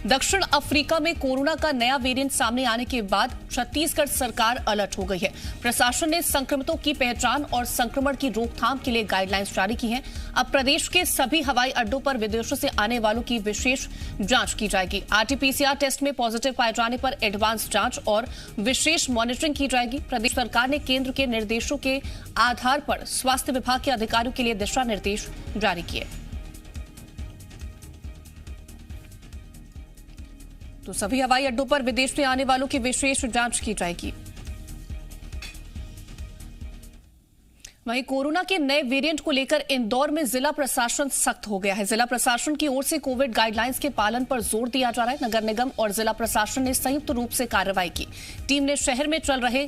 दक्षिण अफ्रीका में कोरोना का नया वेरिएंट सामने आने के बाद छत्तीसगढ़ सरकार अलर्ट हो गई है। प्रशासन ने संक्रमितों की पहचान और संक्रमण की रोकथाम के लिए गाइडलाइंस जारी की हैं। अब प्रदेश के सभी हवाई अड्डों पर विदेशों से आने वालों की विशेष जांच की जाएगी। आरटी-पीसीआर टेस्ट में पॉजिटिव पाए जाने पर एडवांस जांच और विशेष मॉनिटरिंग की जाएगी। प्रदेश सरकार ने केंद्र के निर्देशों के आधार पर स्वास्थ्य विभाग के अधिकारियों के लिए दिशा निर्देश जारी किए। तो सभी हवाई अड्डों पर विदेश से आने वालों की विशेष जांच की जाएगी। वहीं कोरोना के नए वेरिएंट को लेकर इंदौर में जिला प्रशासन सख्त हो गया है। जिला प्रशासन की ओर से कोविड गाइडलाइंस के पालन पर जोर दिया जा रहा है। नगर निगम और जिला प्रशासन ने संयुक्त रूप से कार्रवाई की। टीम ने शहर में चल रहे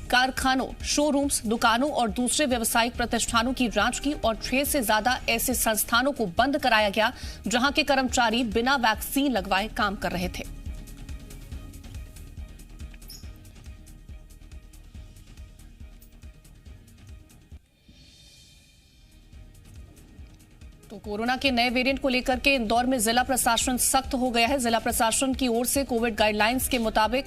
कारखानों, शोरूम्स, दुकानों और दूसरे व्यावसायिक प्रतिष्ठानों की जांच की और 6 से ज्यादा ऐसे संस्थानों को बंद कराया गया जहां के कर्मचारी बिना वैक्सीन लगवाए काम कर रहे थे। तो कोरोना के नए वेरिएंट को लेकर के इंदौर में जिला प्रशासन सख्त हो गया है। जिला प्रशासन की ओर से कोविड गाइडलाइंस के मुताबिक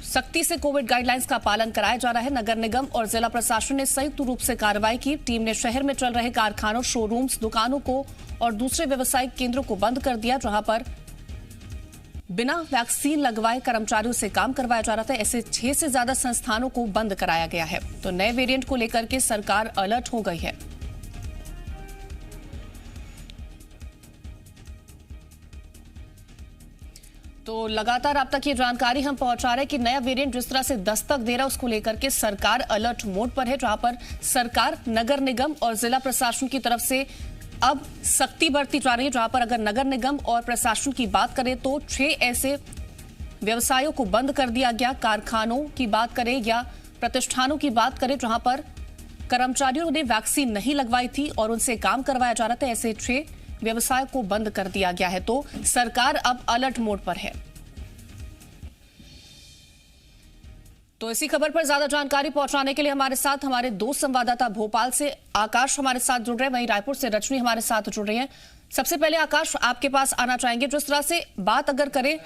सख्ती से कोविड गाइडलाइंस का पालन कराया जा रहा है। नगर निगम और जिला प्रशासन ने संयुक्त रूप से कार्रवाई की। टीम ने शहर में चल रहे कारखानों, शोरूम्स, दुकानों को और दूसरे व्यवसायिक केंद्रों को बंद कर दिया जहां पर बिना वैक्सीन लगवाए कर्मचारियों से काम करवाया जा रहा था। ऐसे 6 से ज्यादा संस्थानों को बंद कराया गया है। तो नए वेरिएंट को लेकर के सरकार अलर्ट हो गई है। तो लगातार आप तक ये जानकारी हम पहुंचा रहे हैं कि नया वेरिएंट जिस तरह से दस्तक दे रहा है उसको लेकर के सरकार अलर्ट मोड पर है, जहां पर सरकार, नगर निगम और जिला प्रशासन की तरफ से अब सख्ती बरती जा रही है। जहां पर अगर नगर निगम और प्रशासन की बात करें तो 6 ऐसे व्यवसायों को बंद कर दिया गया। कारखानों की बात करें या प्रतिष्ठानों की बात करें जहां पर कर्मचारियों ने वैक्सीन नहीं लगवाई थी और उनसे काम करवाया जा रहा था, ऐसे 6 व्यवसाय को बंद कर दिया गया है। तो सरकार अब अलर्ट मोड पर है। तो इसी खबर पर ज्यादा जानकारी पहुंचाने के लिए हमारे साथ हमारे 2 संवाददाता भोपाल से आकाश हमारे साथ जुड़ रहे हैं, वहीं रायपुर से रजनी हमारे साथ जुड़ रही हैं। सबसे पहले आकाश, आपके पास आना चाहेंगे। जिस तरह से बात अगर करें,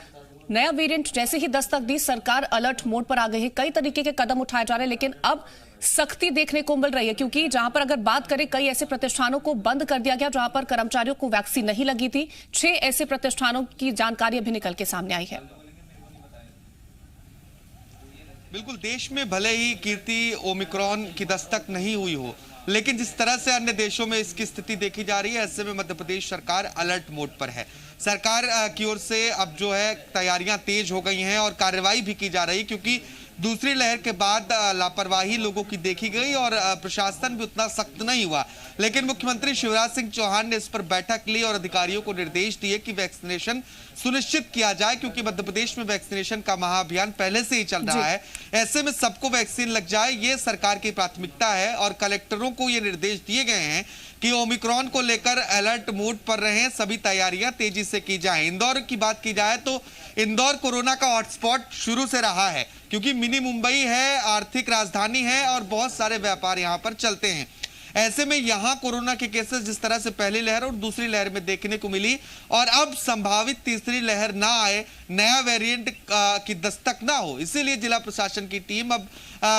नया वेरिएंट जैसे ही दस्तक दी, सरकार अलर्ट मोड पर आ गई है। कई तरीके के कदम उठाए जा रहे हैं, लेकिन अब सख्ती देखने को मिल रही है क्योंकि जहां पर अगर बात करें, कई ऐसे प्रतिष्ठानों को बंद कर दिया गया जहां पर कर्मचारियों को वैक्सीन नहीं लगी थी। 6 ऐसे प्रतिष्ठानों की जानकारी अभी निकल के सामने आई है। बिल्कुल, देश में भले ही कीर्ति ओमिक्रॉन की दस्तक नहीं हुई हो, लेकिन जिस तरह से अन्य देशों में इसकी स्थिति देखी जा रही है, ऐसे में मध्य प्रदेश सरकार अलर्ट मोड पर है। सरकार की ओर से अब जो है तैयारियां तेज हो गई हैं और कार्रवाई भी की जा रही है क्योंकि दूसरी लहर के बाद लापरवाही लोगों की देखी गई और प्रशासन भी उतना सख्त नहीं हुआ। लेकिन मुख्यमंत्री शिवराज सिंह चौहान ने इस पर बैठक ली और अधिकारियों को निर्देश दिए कि वैक्सीनेशन सुनिश्चित किया जाए क्योंकि मध्य प्रदेश में वैक्सीनेशन का महाअभियान पहले से ही चल रहा है। ऐसे में सबको वैक्सीन लग जाए, ये सरकार की प्राथमिकता है और कलेक्टरों को ये निर्देश दिए गए हैं कि ओमिक्रॉन को लेकर अलर्ट मोड पर रहें, सभी तैयारियां तेजी से की जाएं। इंदौर की बात की जाए तो इंदौर कोरोना का हॉटस्पॉट शुरू से रहा है क्योंकि मिनी मुंबई है, आर्थिक राजधानी है और बहुत सारे व्यापार यहां पर चलते हैं। ऐसे में यहां कोरोना के केसेस जिस तरह से पहली लहर और दूसरी लहर में देखने को मिली और अब संभावित तीसरी लहर ना आए, नया वेरिएंट की दस्तक ना हो, इसीलिए जिला प्रशासन की टीम अब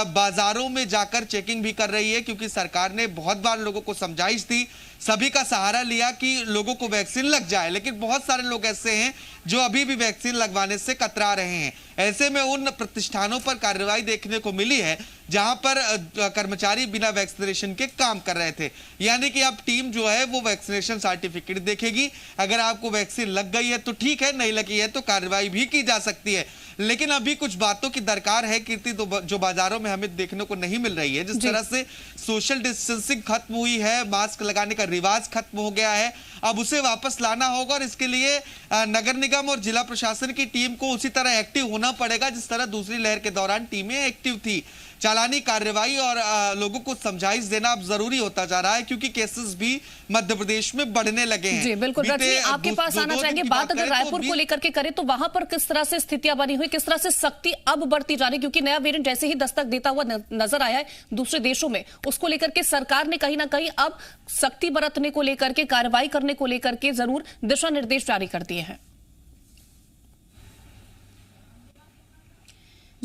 बाजारों में जाकर चेकिंग भी कर रही है क्योंकि सरकार ने बहुत बार लोगों को समझाइश दी, सभी का सहारा लिया कि लोगों को वैक्सीन लग जाए, लेकिन बहुत सारे लोग ऐसे हैं जो अभी भी वैक्सीन लगवाने से कतरा रहे हैं। ऐसे में उन प्रतिष्ठानों पर कार्रवाई देखने को मिली है जहां पर कर्मचारी बिना वैक्सीनेशन के काम कर रहे थे, यानी कि अब टीम जो है वो वैक्सीनेशन सर्टिफिकेट देखेगी। अगर आपको वैक्सीन लग गई है तो ठीक है, नहीं लगी है तो कार्रवाई भी की जा सकती है। लेकिन अभी कुछ बातों की दरकार है कीर्ति, जो बाजारों में हमें देखने को नहीं मिल रही है। जिस तरह से सोशल डिस्टेंसिंग खत्म हुई है, मास्क लगाने का रिवाज खत्म हो गया है, अब उसे वापस लाना होगा और इसके लिए नगर निगम और जिला प्रशासन की टीम को उसी तरह एक्टिव होना पड़ेगा जिस तरह दूसरी लहर के दौरान टीमें एक्टिव थी। चालानी कार्रवाई और लोगों को समझाइश देना अब जरूरी होता जा रहा है क्योंकि केसेस भी मध्य प्रदेश में बढ़ने लगे हैं। जी बिल्कुल, रजनी आपके पास आना चाहेंगे। बात अगर रायपुर को लेकर के करें तो वहां पर किस तरह से स्थितियां बनी हुई, किस तरह से सख्ती अब बढ़ती जा रही, क्योंकि नया वेरिएंट जैसे ही दस्तक देता हुआ नजर आया है दूसरे देशों में, उसको लेकर के सरकार ने कहीं ना कहीं अब सख्ती बरतने को लेकर के, कार्रवाई करने को लेकर के जरूर दिशा निर्देश जारी कर दिए हैं।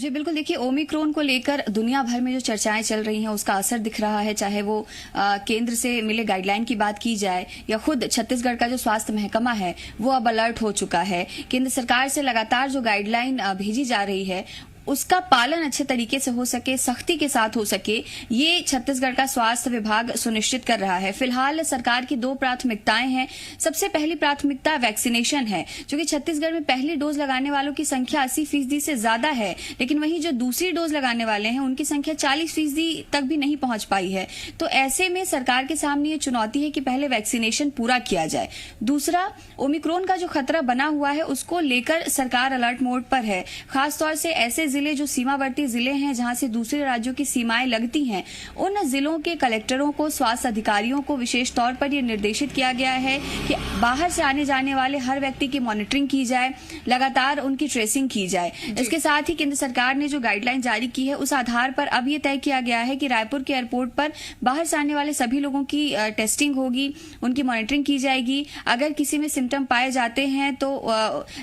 जी बिल्कुल, देखिए ओमिक्रॉन को लेकर दुनिया भर में जो चर्चाएं चल रही हैं उसका असर दिख रहा है, चाहे वो केंद्र से मिले गाइडलाइन की बात की जाए या खुद छत्तीसगढ़ का जो स्वास्थ्य महकमा है वो अब अलर्ट हो चुका है। केंद्र सरकार से लगातार जो गाइडलाइन भेजी जा रही है उसका पालन अच्छे तरीके से हो सके, सख्ती के साथ हो सके, ये छत्तीसगढ़ का स्वास्थ्य विभाग सुनिश्चित कर रहा है। फिलहाल सरकार की 2 प्राथमिकताएं हैं। सबसे पहली प्राथमिकता वैक्सीनेशन है, जो कि छत्तीसगढ़ में पहली डोज लगाने वालों की संख्या 80% से ज्यादा है, लेकिन वहीं जो दूसरी डोज लगाने वाले हैं उनकी संख्या 40% तक भी नहीं पहुंच पाई है। तो ऐसे में सरकार के सामने ये चुनौती है कि पहले वैक्सीनेशन पूरा किया जाए। दूसरा, ओमिक्रॉन का जो खतरा बना हुआ है उसको लेकर सरकार अलर्ट मोड पर है। खासतौर से ऐसे जिले जो सीमावर्ती जिले हैं जहां से दूसरे राज्यों की सीमाएं लगती हैं, उन जिलों के कलेक्टरों को, स्वास्थ्य अधिकारियों को विशेष तौर पर यह निर्देशित किया गया है कि बाहर से आने जाने वाले हर व्यक्ति की मॉनिटरिंग की जाए, लगातार उनकी ट्रेसिंग की जाए। इसके साथ ही केंद्र सरकार ने जो गाइडलाइन जारी की है उस आधार पर अब यह तय किया गया है कि रायपुर के एयरपोर्ट पर बाहर से आने वाले सभी लोगों की टेस्टिंग होगी, उनकी मॉनिटरिंग की जाएगी। अगर किसी में सिम्टम पाए जाते हैं तो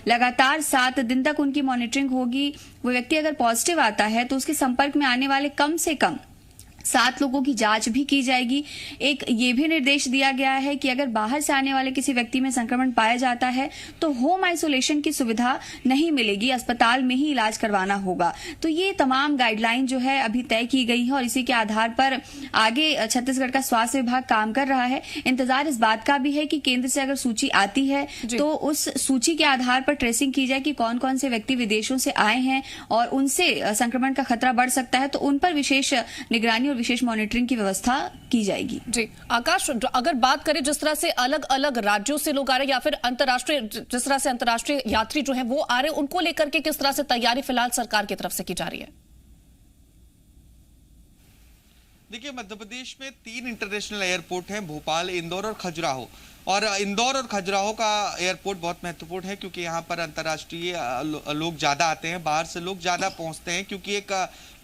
लगातार 7 दिन तक उनकी मॉनिटरिंग होगी। वो व्यक्ति अगर पॉजिटिव आता है तो उसके संपर्क में आने वाले कम से कम 7 लोगों की जांच भी की जाएगी। एक ये भी निर्देश दिया गया है कि अगर बाहर से आने वाले किसी व्यक्ति में संक्रमण पाया जाता है तो होम आइसोलेशन की सुविधा नहीं मिलेगी, अस्पताल में ही इलाज करवाना होगा। तो ये तमाम गाइडलाइन जो है अभी तय की गई है और इसी के आधार पर आगे छत्तीसगढ़ का स्वास्थ्य विभाग काम कर रहा है। इंतजार इस बात का भी है कि केंद्र से अगर सूची आती है तो उस सूची के आधार पर ट्रेसिंग की जाए कि कौन कौन से व्यक्ति विदेशों से आए हैं और उनसे संक्रमण का खतरा बढ़ सकता है, तो उन पर विशेष निगरानी विशेष मॉनिटरिंग की व्यवस्था की जाएगी। जी आकाश, अगर बात करें जिस तरह से अलग अलग राज्यों से लोग आ रहे हैं या फिर अंतर्राष्ट्रीय, जिस तरह से अंतर्राष्ट्रीय यात्री जो है वो आ रहे हैं, उनको लेकर के किस तरह से तैयारी फिलहाल सरकार की तरफ से की जा रही है? देखिए, मध्य प्रदेश में 3 इंटरनेशनल एयरपोर्ट हैं, भोपाल, इंदौर और खजुराहो। और इंदौर और खजुराहो का एयरपोर्ट बहुत महत्वपूर्ण है क्योंकि यहाँ पर अंतर्राष्ट्रीय लोग ज्यादा आते हैं, बाहर से लोग ज्यादा पहुंचते हैं क्योंकि एक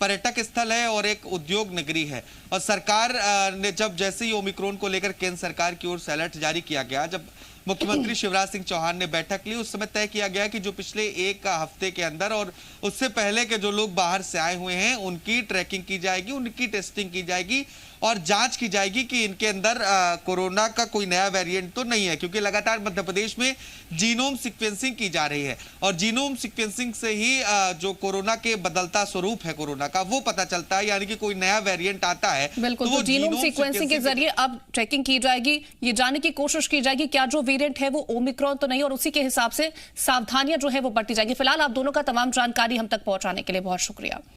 पर्यटक स्थल है और एक उद्योग नगरी है। और सरकार ने जब जैसे ही ओमिक्रॉन को लेकर केंद्र सरकार की ओर से अलर्ट जारी किया गया, जब मुख्यमंत्री शिवराज सिंह चौहान ने बैठक ली, उस समय तय किया गया कि जो पिछले 1 हफ्ते के अंदर और उससे पहले के जो लोग बाहर से आए हुए हैं उनकी ट्रैकिंग की जाएगी, उनकी टेस्टिंग की जाएगी और जांच की जाएगी कि इनके अंदर कोरोना का कोई नया वेरिएंट तो नहीं है, क्योंकि लगातार मध्य प्रदेश में जीनोम सीक्वेंसिंग की जा रही है और जीनोम सीक्वेंसिंग से ही जो कोरोना के बदलता स्वरूप है कोरोना का वो पता चलता है, यानी कि कोई नया वेरिएंट आता है बिल्कुल, तो जीनोम सीक्वेंसिंग के जरिए अब चेकिंग की जाएगी, ये जानने की कोशिश की जाएगी क्या जो वेरिएंट है वो ओमिक्रॉन तो नहीं, और उसी के हिसाब से सावधानियां जो है वो बढ़ती जाएगी। फिलहाल आप दोनों का तमाम जानकारी हम तक पहुंचाने के लिए बहुत शुक्रिया।